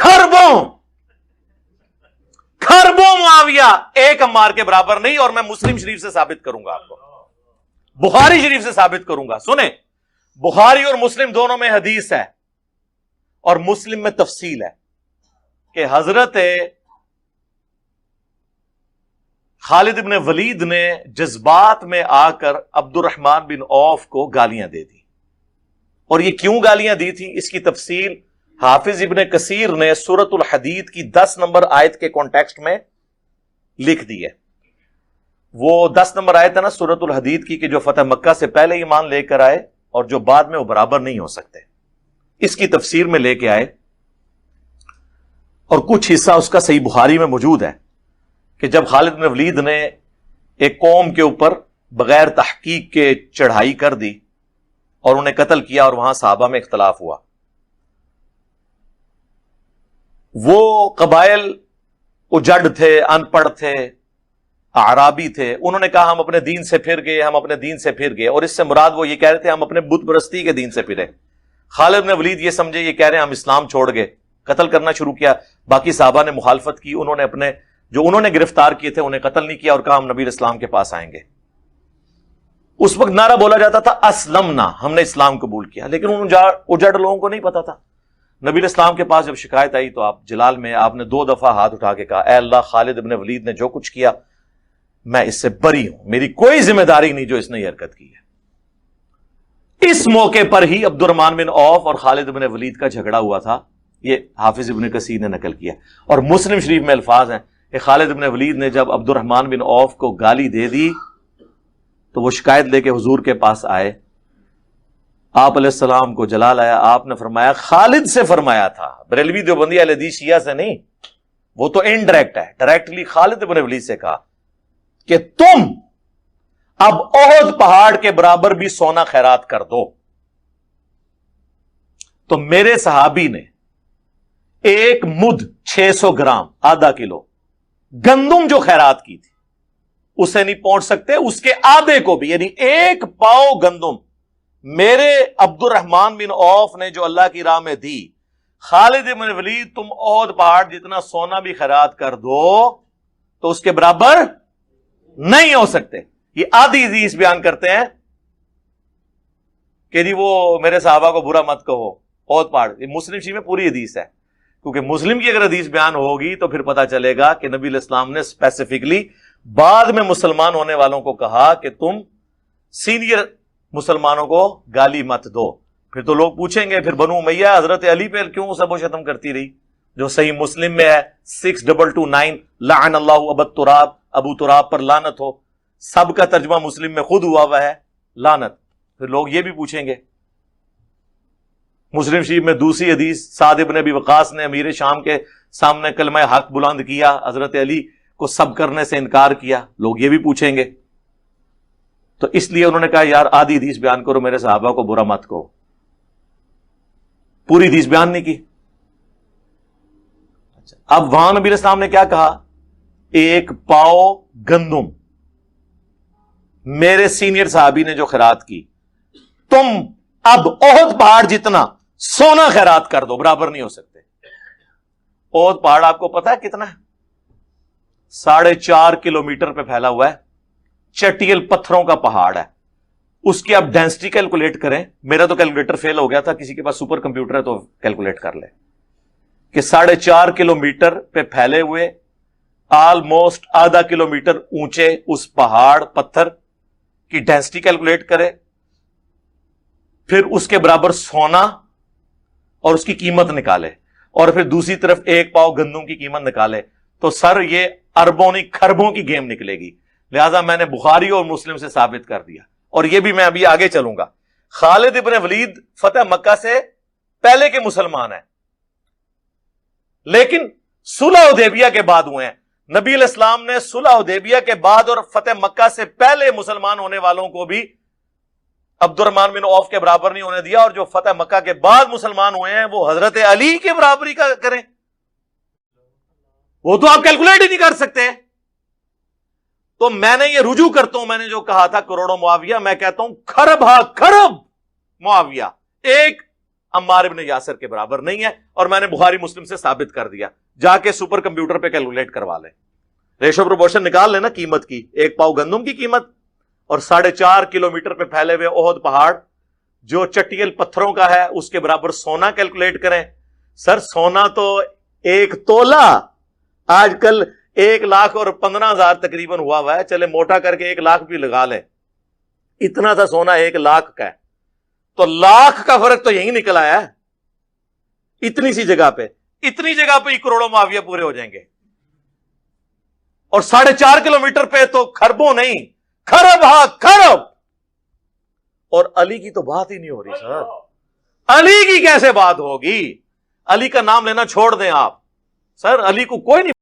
खरबों मुआविया एक अम्मार के बराबर नहीं। और मैं मुस्लिम शरीफ से साबित करूंगा, आपको बुखारी शरीफ से साबित करूंगा। सुने, बुखारी और मुस्लिम दोनों में हदीस है और मुस्लिम में तफसील है कि हजरत खालिद इब्न वलीद ने जज्बात में आकर अब्दुर्रहमान बिन औफ को गालियां दे दी। और ये क्यों गालियां दी थी, इसकी तफसील हाफिज इब्न कसीर ने सूरतुल हदीद की 10 नंबर आयत के कॉन्टेक्स्ट में लिख दी है। वो 10 नंबर आयत है ना सूरतुल हदीद की, कि जो फतह मक्का से पहले ईमान लेकर आए और जो बाद में वो बराबर नहीं हो सकते, इसकी तफसीर में लेके आए। और कुछ हिस्सा उसका सही बुखारी में मौजूद है कि जब खालिद बिन वलीद ने एक कौम के ऊपर बगैर तहकीक के चढ़ाई कर दी और उन्हें कत्ल किया और वहां सहाबा में इख्तलाफ हुआ, वो कबाइल उजड़ थे, अनपढ़ थे, आराबी थे, उन्होंने कहा हम अपने दीन से फिर गए, हम अपने दीन से फिर गए। और इससे मुराद वो ये कह रहे थे हम अपने बुत परस्ती के दीन से फिरे। खालिद बिन वलीद ये समझे ये कह रहे हैं हम इस्लाम छोड़ गए, कत्ल करना शुरू किया। बाकी साहबा ने मुखालफत की, उन्होंने अपने जो उन्होंने गिरफ्तार किए थे उन्हें कत्ल नहीं किया और कहा हम नबी इस्लाम के पास आएंगे। उस वक्त नारा बोला जाता था असलमना, हमने इस्लाम कबूल किया। लेकिन उन उजड़ लोगों को नहीं पता था। नबी इस्लाम के पास जब शिकायत आई तो आप जलाल में आपने 2 दफा हाथ उठा के कहा, ऐ अल्लाह, खालिद इब्न वलीद ने जो कुछ किया मैं इससे बरी हूं, मेरी कोई जिम्मेदारी नहीं जो इसने ये हरकत की है। इस मौके पर ही अब्दुर्रहमान बिन औफ और खालिद इब्न वलीद का झगड़ा हुआ था। ये हाफिज इब्न कसीर ने नकल किया। और मुस्लिम शरीफ में अल्फाज हैं कि खालिद इब्न वलीद ने जब अब्दुर्रहमान बिन औफ को गाली दे दी तो वो शिकायत लेके हुजूर के पास आए, आप अलैहिस्सलाम को जलाल आया, आपने फरमाया खालिद से फरमाया था। बरेलवी देवबंदी अहले हदीस शिया से नहीं, वो तो इनडायरेक्ट है, डायरेक्टली खालिद इब्न वलीद से कहा कि तुम अब ओहद पहाड़ के बराबर भी सोना खैरात कर दो। तो मेरे सहाबी ने एक मुद 600 ग्राम, आधा किलो गंदुम जो खैरात की थी उसे नहीं पहुंच सकते, उसके आधे को भी, यानी 1 पाव गंदुम मेरे अब्दुर्रहमान बिन औफ ने जो अल्लाह की राह में दी, खालिद इब्न वलीद तुम ओहद पहाड़ जितना सोना भी खैरात कर दो तो उसके बराबर नहीं हो सकते। ये आधी हदीस बयान करते हैं कि जी वो मेरे साहबा को बुरा मत कहो, ओहद पहाड़। ये मुस्लिम शरीफ में पूरी हदीस है, क्योंकि मुस्लिम की अगर हदीस बयान होगी तो फिर पता चलेगा कि नबी इस्लाम ने स्पेसिफिकली बाद में मुसलमान होने वालों को कहा कि तुम सीनियर मुसलमानों को गाली मत दो। फिर तो लोग पूछेंगे फिर बनु उमैया हजरत अली पे क्यों सब शतम करती रही, जो सही मुस्लिम में है 6229 लान अल्लाहु अबत तुराब, अबू तुराब पर लानत हो। सबका तर्जमा मुस्लिम में खुद हुआ हुआ है लानत। फिर लोग ये भी पूछेंगे। मुस्लिम शरीफ में दूसरी हदीस, साद इब्न अबी वकास ने अमीर शाम के सामने कलमा हक बुलंद किया, हजरत अली को सब करने से इनकार किया। लोग ये भी पूछेंगे। तो इसलिए उन्होंने कहा यार आधी हदीस बयान करो, मेरे सहाबा को बुरा मत कहो। पूरी हदीस बयान नहीं की। अच्छा, अब वहां नबी इस्लाम ने क्या कहा, 1 पाव गंदुम मेरे सीनियर साहबी ने जो खैरात की, तुम अब ओहद पहाड़ जितना सोना खैरात कर दो, बराबर नहीं हो सकते। ओहद पहाड़ आपको पता है कितना है? 4.5 किलोमीटर पे फैला हुआ है, चटियल पत्थरों का पहाड़ है। उसकी आप डेंसिटी कैलकुलेट करें। मेरा तो कैलकुलेटर फेल हो गया था, किसी के पास सुपर कंप्यूटर है तो कैलकुलेट कर ले कि 4.5 किलोमीटर पे फैले हुए ऑलमोस्ट आधा किलोमीटर ऊंचे उस पहाड़ पत्थर की डेंसिटी कैलकुलेट करें, फिर उसके बराबर सोना और उसकी कीमत निकाले, और फिर दूसरी तरफ 1 पाव गंदुम की कीमत निकाले, तो सर ये अरबों नहीं खरबों की गेम निकलेगी। लिहाजा मैंने बुखारी और मुस्लिम से साबित कर दिया, और यह भी मैं अभी आगे चलूंगा। खालिद इब्न वलीद फतेह मक्का से पहले के मुसलमान हैं, लेकिन सुलह हुदैबिया के बाद हुए हैं। नबी इस्लाम ने सुलह हुदैबिया के बाद और फतेह मक्का से पहले मुसलमान होने वालों को भी अब्दुर्रहमान बिन औफ के बराबर नहीं होने दिया, और जो फतेह मक्का के बाद मुसलमान हुए हैं वो हजरत अली के बराबरी का करें, वो तो आप कैलकुलेट ही नहीं कर सकते। तो मैंने ये रुजू करता हूं, मैंने जो कहा था करोड़ों मुआविया, मैं कहता हूं खरब हा खरब मुआविया। 1 عمار ابن یاسر کے برابر نہیں ہے، اور میں نے بخاری مسلم سے ثابت کر دیا، جا کے سپر کمپیوٹر پہ کیلکولیٹ کروا لیں، ریشو پروپورشن نکال لینا قیمت کی، 1 پاؤ گندم کی قیمت اور 4.5 کلومیٹر پہ پھیلے ہوئے احد پہاڑ جو چٹیل پتھروں کا ہے اس کے برابر سونا کیلکولیٹ کریں۔ سر سونا تو 1 تولہ آج کل 1,15,000 تقریباً ہوا ہے، چلے موٹا کر کے 1 لاکھ بھی لگا لیں، اتنا تھا سونا 1 لاکھ کا ہے، تو لاکھ کا فرق تو یہی نکل آیا ہے، اتنی سی جگہ پہ، اتنی جگہ پہ ہی کروڑوں معاویہ پورے ہو جائیں گے، اور 4.5 کلومیٹر پہ تو خربوں نہیں، خرب ہاں خرب، اور علی کی تو بات ہی نہیں ہو رہی سر، علی کی کیسے بات ہوگی؟ علی کا نام لینا چھوڑ دیں آپ، سر علی کو کوئی نہیں